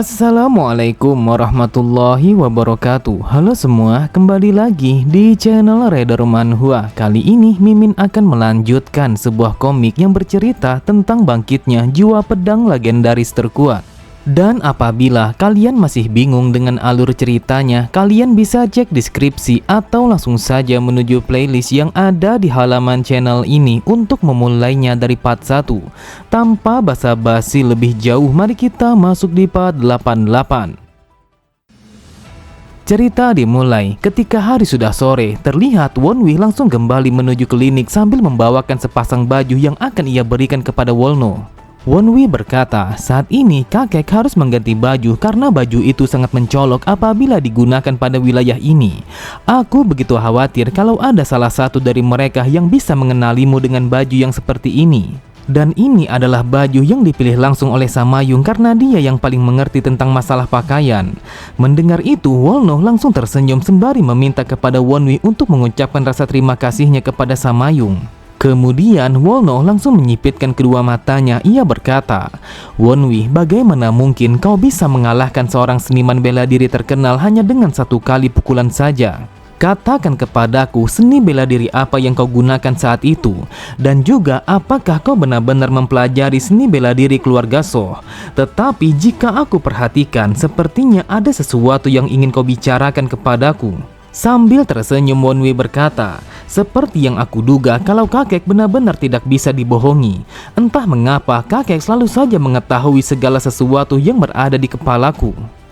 Assalamualaikum warahmatullahi wabarakatuh. Halo semua, kembali lagi di channel Raider Manhwa. Kali ini Mimin akan melanjutkan sebuah komik yang bercerita tentang bangkitnya jiwa pedang legendaris terkuat. Dan apabila kalian masih bingung dengan alur ceritanya, kalian bisa cek deskripsi atau langsung saja menuju playlist yang ada di halaman channel ini untuk memulainya dari part 1. Tanpa basa-basi lebih jauh, mari kita masuk di part 88. Cerita dimulai ketika hari sudah sore. Terlihat Wonwi langsung kembali menuju klinik sambil membawakan sepasang baju yang akan ia berikan kepada Wolno. Wonwi berkata, saat ini kakek harus mengganti baju karena baju itu sangat mencolok apabila digunakan pada wilayah ini. Aku begitu khawatir kalau ada salah satu dari mereka yang bisa mengenalimu dengan baju yang seperti ini. Dan ini adalah baju yang dipilih langsung oleh Samayung karena dia yang paling mengerti tentang masalah pakaian. Mendengar itu, Wolno langsung tersenyum sembari meminta kepada Wonwi untuk mengucapkan rasa terima kasihnya kepada Samayung. Kemudian Wolno langsung menyipitkan kedua matanya. Ia berkata, "Wonwi, bagaimana mungkin kau bisa mengalahkan seorang seniman bela diri terkenal hanya dengan satu kali pukulan saja? Katakan kepadaku, seni bela diri apa yang kau gunakan saat itu? Dan juga apakah kau benar-benar mempelajari seni bela diri keluarga Soh? Tetapi jika aku perhatikan, sepertinya ada sesuatu yang ingin kau bicarakan kepadaku." Sambil tersenyum, Wonwi berkata, "Seperti yang aku duga, kalau kakek benar-benar tidak bisa dibohongi. Entah mengapa kakek selalu saja mengetahui segala sesuatu yang berada di kepalaku.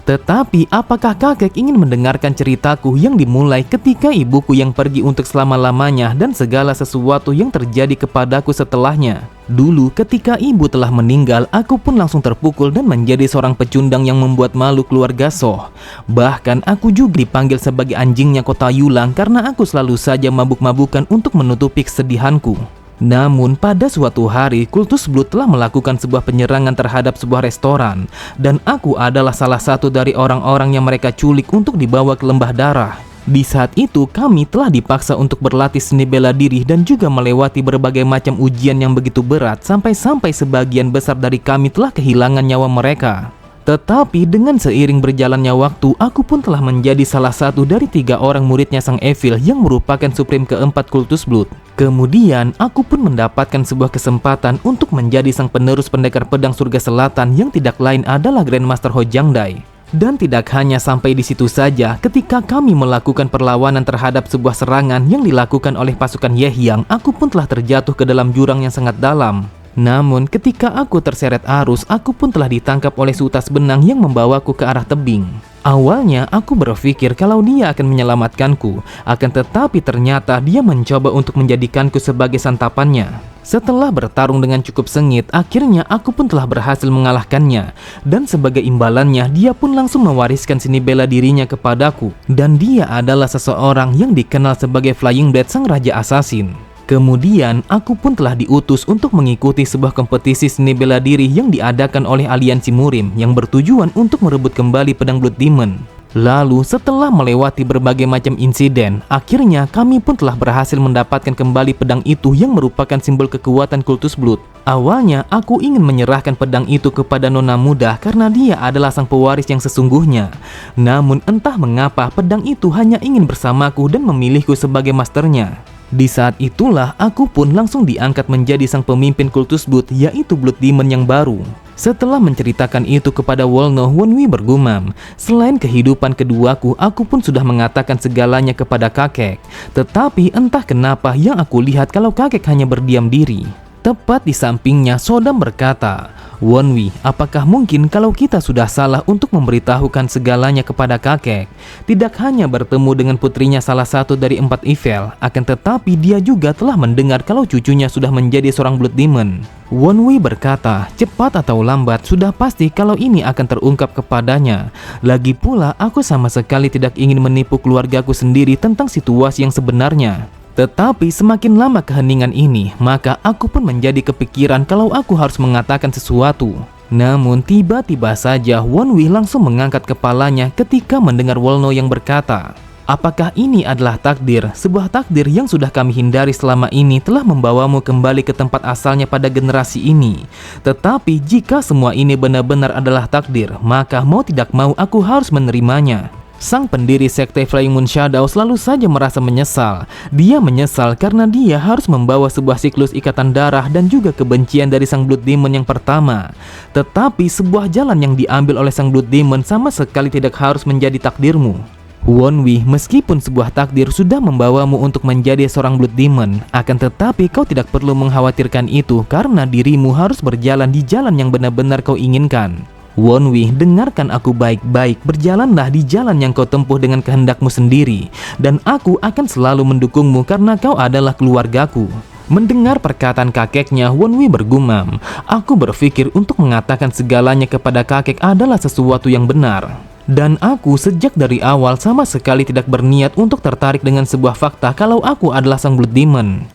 Tetapi apakah kakek ingin mendengarkan ceritaku yang dimulai ketika ibuku yang pergi untuk selama-lamanya dan segala sesuatu yang terjadi kepadaku setelahnya? Dulu ketika ibu telah meninggal, aku pun langsung terpukul dan menjadi seorang pecundang yang membuat malu keluarga Soh. Bahkan aku juga dipanggil sebagai anjingnya kota Yulang karena aku selalu saja mabuk-mabukan untuk menutupi kesedihanku. Namun pada suatu hari, Kultus Blood telah melakukan sebuah penyerangan terhadap sebuah restoran, dan aku adalah salah satu dari orang-orang yang mereka culik untuk dibawa ke lembah darah. Di saat itu kami telah dipaksa untuk berlatih seni bela diri dan juga melewati berbagai macam ujian yang begitu berat, sampai-sampai sebagian besar dari kami telah kehilangan nyawa mereka. Tetapi dengan seiring berjalannya waktu, aku pun telah menjadi salah satu dari 3 orang muridnya Sang Evil yang merupakan Supreme keempat Kultus Blood. Kemudian aku pun mendapatkan sebuah kesempatan untuk menjadi sang penerus pendekar pedang surga selatan yang tidak lain adalah Grandmaster Hojangdai. Dan tidak hanya sampai di situ saja, ketika kami melakukan perlawanan terhadap sebuah serangan yang dilakukan oleh pasukan Yehyang, aku pun telah terjatuh ke dalam jurang yang sangat dalam. Namun ketika aku terseret arus, aku pun telah ditangkap oleh seutas benang yang membawaku ke arah tebing. Awalnya aku berpikir kalau dia akan menyelamatkanku, akan tetapi ternyata dia mencoba untuk menjadikanku sebagai santapannya. Setelah bertarung dengan cukup sengit, akhirnya aku pun telah berhasil mengalahkannya. Dan sebagai imbalannya, dia pun langsung mewariskan seni bela dirinya kepadaku. Dan dia adalah seseorang yang dikenal sebagai Flying Blade, sang raja assassin. Kemudian aku pun telah diutus untuk mengikuti sebuah kompetisi seni bela diri yang diadakan oleh aliansi Murim yang bertujuan untuk merebut kembali pedang Blood Demon. Lalu setelah melewati berbagai macam insiden, akhirnya kami pun telah berhasil mendapatkan kembali pedang itu yang merupakan simbol kekuatan Kultus Blood. Awalnya aku ingin menyerahkan pedang itu kepada Nona Muda karena dia adalah sang pewaris yang sesungguhnya. Namun entah mengapa pedang itu hanya ingin bersamaku dan memilihku sebagai masternya. Di saat itulah aku pun langsung diangkat menjadi sang pemimpin Kultus Blood, yaitu Blood Demon yang baru. Setelah menceritakan itu kepada Wolno, Wonwi bergumam, "Selain kehidupan keduaku, aku pun sudah mengatakan segalanya kepada kakek. Tetapi entah kenapa yang aku lihat kalau kakek hanya berdiam diri." Tepat di sampingnya, Sodam berkata, "Wonwi, apakah mungkin kalau kita sudah salah untuk memberitahukan segalanya kepada kakek? Tidak hanya bertemu dengan putrinya salah satu dari 4 Evil, akan tetapi dia juga telah mendengar kalau cucunya sudah menjadi seorang Blood Demon." Wonwi berkata, "Cepat atau lambat, sudah pasti kalau ini akan terungkap kepadanya. Lagi pula, aku sama sekali tidak ingin menipu keluargaku sendiri tentang situasi yang sebenarnya." Tetapi semakin lama keheningan ini, maka aku pun menjadi kepikiran kalau aku harus mengatakan sesuatu. Namun tiba-tiba saja Wonwi langsung mengangkat kepalanya ketika mendengar Wolno yang berkata, Apakah ini adalah takdir? Sebuah takdir yang sudah kami hindari selama ini telah membawamu kembali ke tempat asalnya pada generasi ini. Tetapi jika semua ini benar-benar adalah takdir, maka mau tidak mau aku harus menerimanya. Sang pendiri sekte Flying Moon Shadow selalu saja merasa menyesal. Dia menyesal karena dia harus membawa sebuah siklus ikatan darah dan juga kebencian dari sang Blood Demon yang pertama. Tetapi sebuah jalan yang diambil oleh sang Blood Demon sama sekali tidak harus menjadi takdirmu. Wonwi, meskipun sebuah takdir sudah membawamu untuk menjadi seorang Blood Demon, akan tetapi kau tidak perlu mengkhawatirkan itu karena dirimu harus berjalan di jalan yang benar-benar kau inginkan. Wonwi, dengarkan aku baik-baik, berjalanlah di jalan yang kau tempuh dengan kehendakmu sendiri, dan aku akan selalu mendukungmu karena kau adalah keluargaku. Mendengar perkataan kakeknya, Wonwi bergumam, aku berpikir untuk mengatakan segalanya kepada kakek adalah sesuatu yang benar. Dan aku sejak dari awal sama sekali tidak berniat untuk tertarik dengan sebuah fakta kalau aku adalah sang Blood Demon.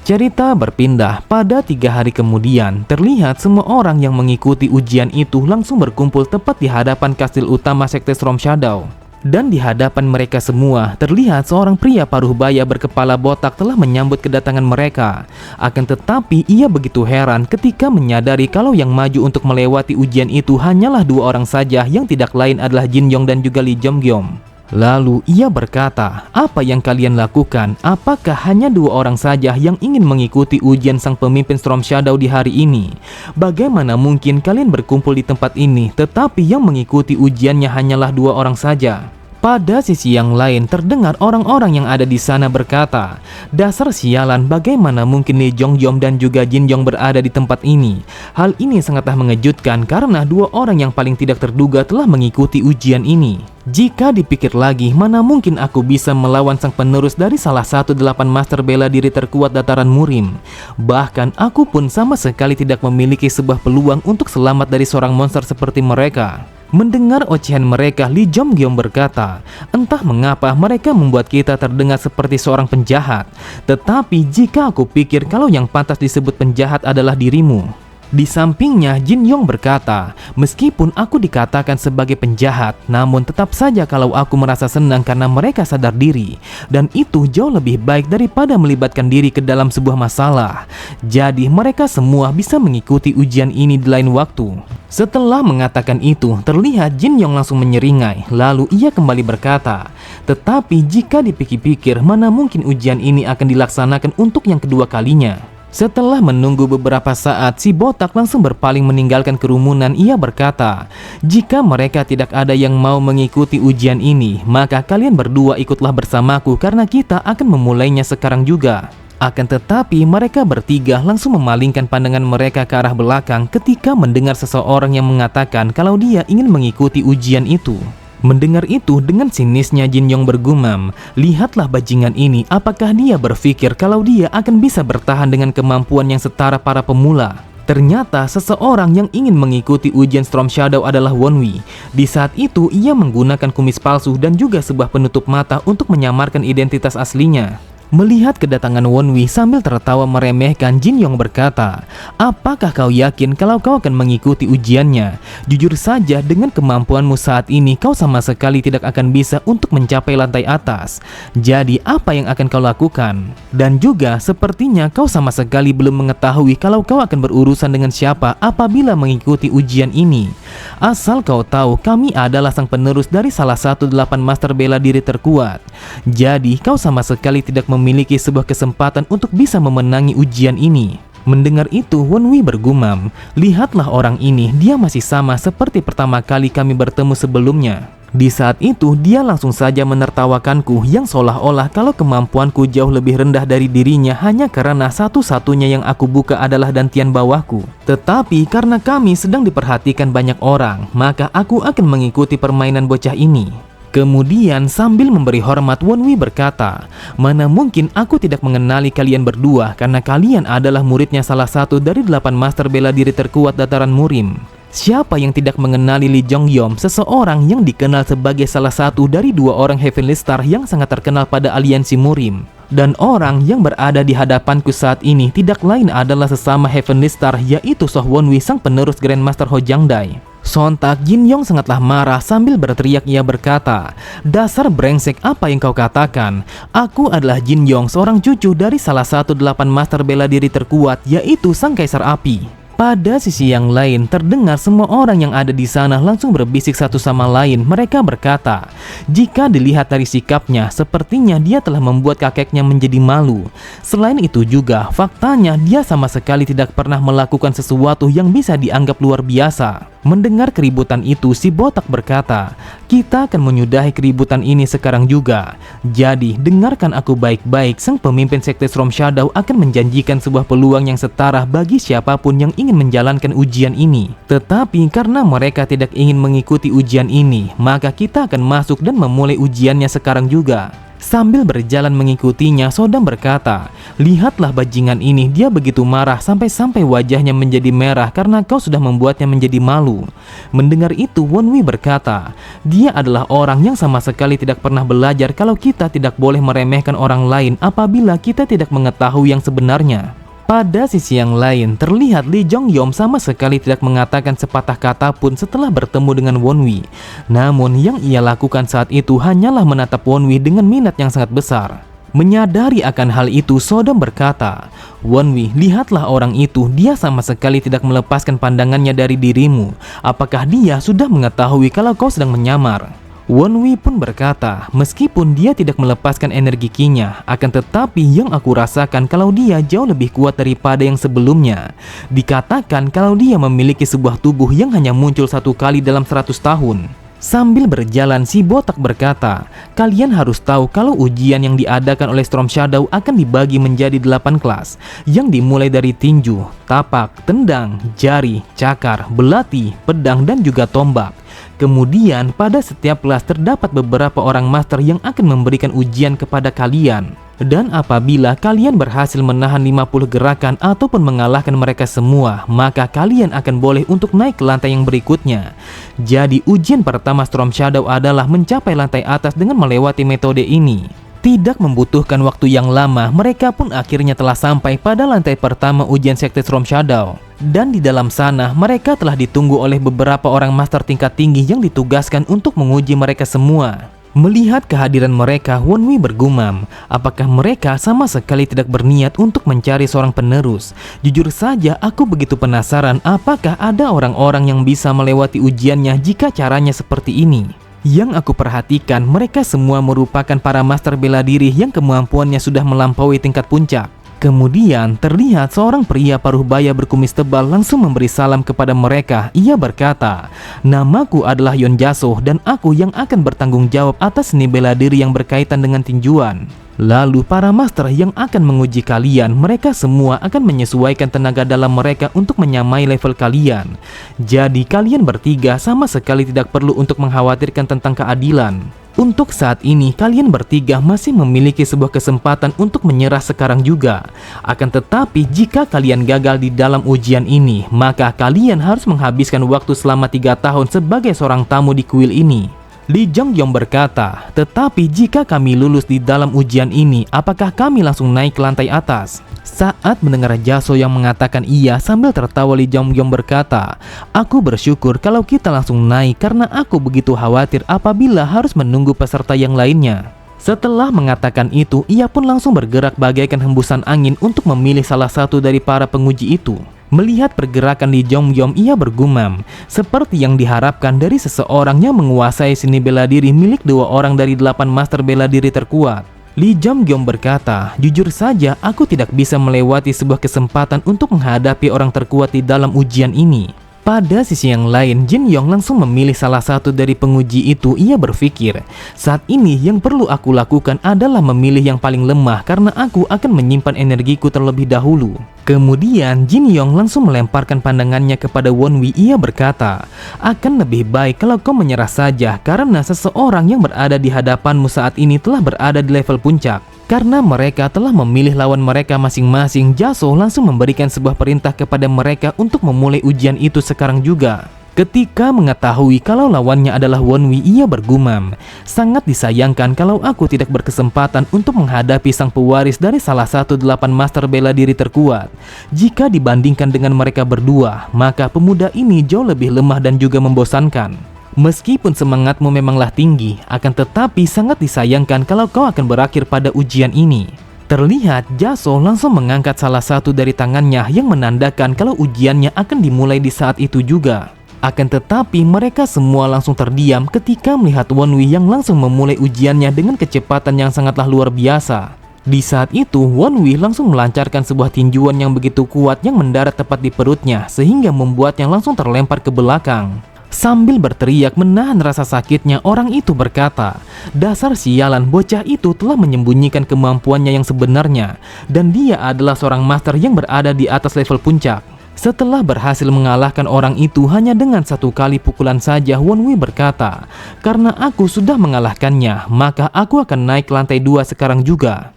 Cerita berpindah pada 3 hari kemudian, terlihat semua orang yang mengikuti ujian itu langsung berkumpul tepat di hadapan kastil utama sekte Storm Shadow. Dan di hadapan mereka semua, terlihat seorang pria paruh baya berkepala botak telah menyambut kedatangan mereka. Akan tetapi, ia begitu heran ketika menyadari kalau yang maju untuk melewati ujian itu hanyalah 2 orang saja, yang tidak lain adalah Jin Yong dan juga Lee Jong-gyom. Lalu ia berkata, apa yang kalian lakukan? Apakah hanya 2 orang saja yang ingin mengikuti ujian sang pemimpin Storm Shadow di hari ini? Bagaimana mungkin kalian berkumpul di tempat ini, tetapi yang mengikuti ujiannya hanyalah 2 orang saja? Pada sisi yang lain, terdengar orang-orang yang ada di sana berkata, dasar sialan, bagaimana mungkin Lee Jong-gyom dan juga Jin Yong berada di tempat ini? Hal ini sangatlah mengejutkan karena 2 orang yang paling tidak terduga telah mengikuti ujian ini. Jika dipikir lagi, mana mungkin aku bisa melawan sang penerus dari salah satu 8 master bela diri terkuat dataran Murim. Bahkan aku pun sama sekali tidak memiliki sebuah peluang untuk selamat dari seorang monster seperti mereka. Mendengar ocehan mereka, Lee Jong-gyom berkata, entah mengapa mereka membuat kita terdengar seperti seorang penjahat. Tetapi jika aku pikir kalau yang pantas disebut penjahat adalah dirimu. Di sampingnya, Jin Yong berkata, meskipun aku dikatakan sebagai penjahat, namun tetap saja kalau aku merasa senang karena mereka sadar diri. Dan itu jauh lebih baik daripada melibatkan diri ke dalam sebuah masalah. Jadi mereka semua bisa mengikuti ujian ini di lain waktu. Setelah mengatakan itu, terlihat Jin Yong langsung menyeringai. Lalu ia kembali berkata, tetapi jika dipikir-pikir, mana mungkin ujian ini akan dilaksanakan untuk yang kedua kalinya? Setelah menunggu beberapa saat, si botak langsung berpaling meninggalkan kerumunan. Ia berkata, jika mereka tidak ada yang mau mengikuti ujian ini, maka kalian berdua ikutlah bersamaku karena kita akan memulainya sekarang juga. Akan tetapi mereka bertiga langsung memalingkan pandangan mereka ke arah belakang ketika mendengar seseorang yang mengatakan kalau dia ingin mengikuti ujian itu. Mendengar itu, dengan sinisnya Jin Yong bergumam, lihatlah bajingan ini, apakah dia berpikir kalau dia akan bisa bertahan dengan kemampuan yang setara para pemula? Ternyata seseorang yang ingin mengikuti ujian Storm Shadow adalah Wonwi. Di saat itu ia menggunakan kumis palsu dan juga sebuah penutup mata untuk menyamarkan identitas aslinya. Melihat kedatangan Wonwi sambil tertawa meremehkan, Jin Yong berkata, apakah kau yakin kalau kau akan mengikuti ujiannya? Jujur saja, dengan kemampuanmu saat ini, kau sama sekali tidak akan bisa untuk mencapai lantai atas. Jadi, apa yang akan kau lakukan? Dan juga, sepertinya kau sama sekali belum mengetahui kalau kau akan berurusan dengan siapa apabila mengikuti ujian ini. Asal kau tahu, kami adalah sang penerus dari salah satu 8 master bela diri terkuat. Jadi, kau sama sekali tidak memiliki sebuah kesempatan untuk bisa memenangi ujian ini. Mendengar itu, Wonwi bergumam, lihatlah orang ini, dia masih sama seperti pertama kali kami bertemu sebelumnya. Di saat itu, dia langsung saja menertawakanku yang seolah-olah kalau kemampuanku jauh lebih rendah dari dirinya hanya karena satu-satunya yang aku buka adalah dantian bawahku. Tetapi karena kami sedang diperhatikan banyak orang, maka aku akan mengikuti permainan bocah ini. Kemudian sambil memberi hormat, Wonwi berkata, mana mungkin aku tidak mengenali kalian berdua karena kalian adalah muridnya salah satu dari 8 master bela diri terkuat dataran Murim. Siapa yang tidak mengenali Lee Jong-gyom, seseorang yang dikenal sebagai salah satu dari 2 orang Heavenly Star yang sangat terkenal pada aliansi Murim. Dan orang yang berada di hadapanku saat ini tidak lain adalah sesama Heavenly Star, yaitu Soh Wonwi, sang penerus Grandmaster Hojangdai. Sontak Jin Yong sangatlah marah sambil berteriak. Ia berkata, "Dasar brengsek, apa yang kau katakan? Aku adalah Jin Yong, seorang cucu dari salah satu 8 master bela diri terkuat, yaitu Sang Kaisar Api." Pada sisi yang lain, terdengar semua orang yang ada di sana langsung berbisik satu sama lain. Mereka berkata, jika dilihat dari sikapnya, sepertinya dia telah membuat kakeknya menjadi malu. Selain itu juga, faktanya dia sama sekali tidak pernah melakukan sesuatu yang bisa dianggap luar biasa. Mendengar keributan itu, si botak berkata, "Kita akan menyudahi keributan ini sekarang juga. Jadi, dengarkan aku baik-baik. Sang pemimpin Sekte Storm Shadow akan menjanjikan sebuah peluang yang setara bagi siapapun yang ingin menjalankan ujian ini. Tetapi karena mereka tidak ingin mengikuti ujian ini, maka kita akan masuk dan memulai ujiannya sekarang juga." Sambil berjalan mengikutinya, Sodam berkata, "Lihatlah bajingan ini, dia begitu marah sampai-sampai wajahnya menjadi merah karena kau sudah membuatnya menjadi malu." Mendengar itu, Wonwi berkata, "Dia adalah orang yang sama sekali tidak pernah belajar kalau kita tidak boleh meremehkan orang lain apabila kita tidak mengetahui yang sebenarnya." Pada sisi yang lain, terlihat Lee Jong Yom sama sekali tidak mengatakan sepatah kata pun setelah bertemu dengan Wonwi. Namun yang ia lakukan saat itu hanyalah menatap Wonwi dengan minat yang sangat besar. Menyadari akan hal itu, Sodam berkata, "Wonwi, lihatlah orang itu, dia sama sekali tidak melepaskan pandangannya dari dirimu. Apakah dia sudah mengetahui kalau kau sedang menyamar?" Wonwi pun berkata, "Meskipun dia tidak melepaskan energi Qi-nya, akan tetapi yang aku rasakan kalau dia jauh lebih kuat daripada yang sebelumnya. Dikatakan kalau dia memiliki sebuah tubuh yang hanya muncul satu kali dalam 100 tahun. Sambil berjalan, si botak berkata, "Kalian harus tahu kalau ujian yang diadakan oleh Storm Shadow akan dibagi menjadi 8 kelas, yang dimulai dari tinju, tapak, tendang, jari, cakar, belati, pedang, dan juga tombak. Kemudian pada setiap kelas terdapat beberapa orang master yang akan memberikan ujian kepada kalian. Dan apabila kalian berhasil menahan 50 gerakan ataupun mengalahkan mereka semua, maka kalian akan boleh untuk naik ke lantai yang berikutnya. Jadi ujian pertama Storm Shadow adalah mencapai lantai atas dengan melewati metode ini." Tidak membutuhkan waktu yang lama, mereka pun akhirnya telah sampai pada lantai pertama ujian Sekte Storm Shadow. Dan di dalam sana, mereka telah ditunggu oleh beberapa orang master tingkat tinggi yang ditugaskan untuk menguji mereka semua. Melihat kehadiran mereka, Wonwi bergumam, apakah mereka sama sekali tidak berniat untuk mencari seorang penerus. Jujur saja, aku begitu penasaran apakah ada orang-orang yang bisa melewati ujiannya jika caranya seperti ini. Yang aku perhatikan, mereka semua merupakan para master bela diri yang kemampuannya sudah melampaui tingkat puncak. Kemudian terlihat seorang pria paruh baya berkumis tebal langsung memberi salam kepada mereka. Ia berkata, "Namaku adalah Yon Jaso dan aku yang akan bertanggung jawab atas seni bela diri yang berkaitan dengan tinjuan. Lalu para master yang akan menguji kalian, mereka semua akan menyesuaikan tenaga dalam mereka untuk menyamai level kalian. Jadi kalian bertiga sama sekali tidak perlu untuk mengkhawatirkan tentang keadilan. Untuk saat ini, kalian bertiga masih memiliki sebuah kesempatan untuk menyerah sekarang juga. Akan tetapi, jika kalian gagal di dalam ujian ini, maka kalian harus menghabiskan waktu selama 3 tahun sebagai seorang tamu di kuil ini." Lee Jong Yong berkata, "Tetapi jika kami lulus di dalam ujian ini, apakah kami langsung naik ke lantai atas?" Saat mendengar Jaso yang mengatakan iya, sambil tertawa Lee Jong Yong berkata, "Aku bersyukur kalau kita langsung naik karena aku begitu khawatir apabila harus menunggu peserta yang lainnya." Setelah mengatakan itu, ia pun langsung bergerak bagaikan hembusan angin untuk memilih salah satu dari para penguji itu. Melihat pergerakan Lee Jong Yong, ia bergumam, seperti yang diharapkan dari seseorang yang menguasai seni bela diri milik 2 orang dari 8 master bela diri terkuat. Lee Jong Yong berkata, "Jujur saja, aku tidak bisa melewati sebuah kesempatan untuk menghadapi orang terkuat di dalam ujian ini." Pada sisi yang lain, Jin Yong langsung memilih salah satu dari penguji itu. Ia berpikir, saat ini yang perlu aku lakukan adalah memilih yang paling lemah karena aku akan menyimpan energiku terlebih dahulu. Kemudian Jin Yong langsung melemparkan pandangannya kepada Wonwi. Ia berkata, "Akan lebih baik kalau kau menyerah saja karena seseorang yang berada di hadapanmu saat ini telah berada di level puncak." Karena mereka telah memilih lawan mereka masing-masing, Jaso langsung memberikan sebuah perintah kepada mereka untuk memulai ujian itu sekarang juga. Ketika mengetahui kalau lawannya adalah Wonwi, ia bergumam, sangat disayangkan kalau aku tidak berkesempatan untuk menghadapi sang pewaris dari salah satu 8 master bela diri terkuat. Jika dibandingkan dengan mereka berdua, maka pemuda ini jauh lebih lemah dan juga membosankan. Meskipun semangatmu memanglah tinggi, akan tetapi sangat disayangkan kalau kau akan berakhir pada ujian ini. Terlihat Yasuo langsung mengangkat salah satu dari tangannya yang menandakan kalau ujiannya akan dimulai di saat itu juga. Akan tetapi mereka semua langsung terdiam ketika melihat Wonwi yang langsung memulai ujiannya dengan kecepatan yang sangatlah luar biasa. Di saat itu Wonwi langsung melancarkan sebuah tinjuan yang begitu kuat yang mendarat tepat di perutnya sehingga membuatnya langsung terlempar ke belakang. Sambil berteriak menahan rasa sakitnya, orang itu berkata, "Dasar sialan, bocah itu telah menyembunyikan kemampuannya yang sebenarnya, dan dia adalah seorang master yang berada di atas level puncak." Setelah berhasil mengalahkan orang itu hanya dengan 1 kali pukulan saja, Wonwi berkata, "Karena aku sudah mengalahkannya, maka aku akan naik ke lantai 2 sekarang juga."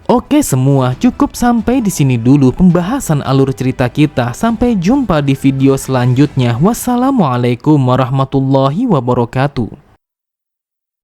Oke semua, cukup sampai di sini dulu pembahasan alur cerita kita. Sampai jumpa di video selanjutnya. Wassalamualaikum warahmatullahi wabarakatuh.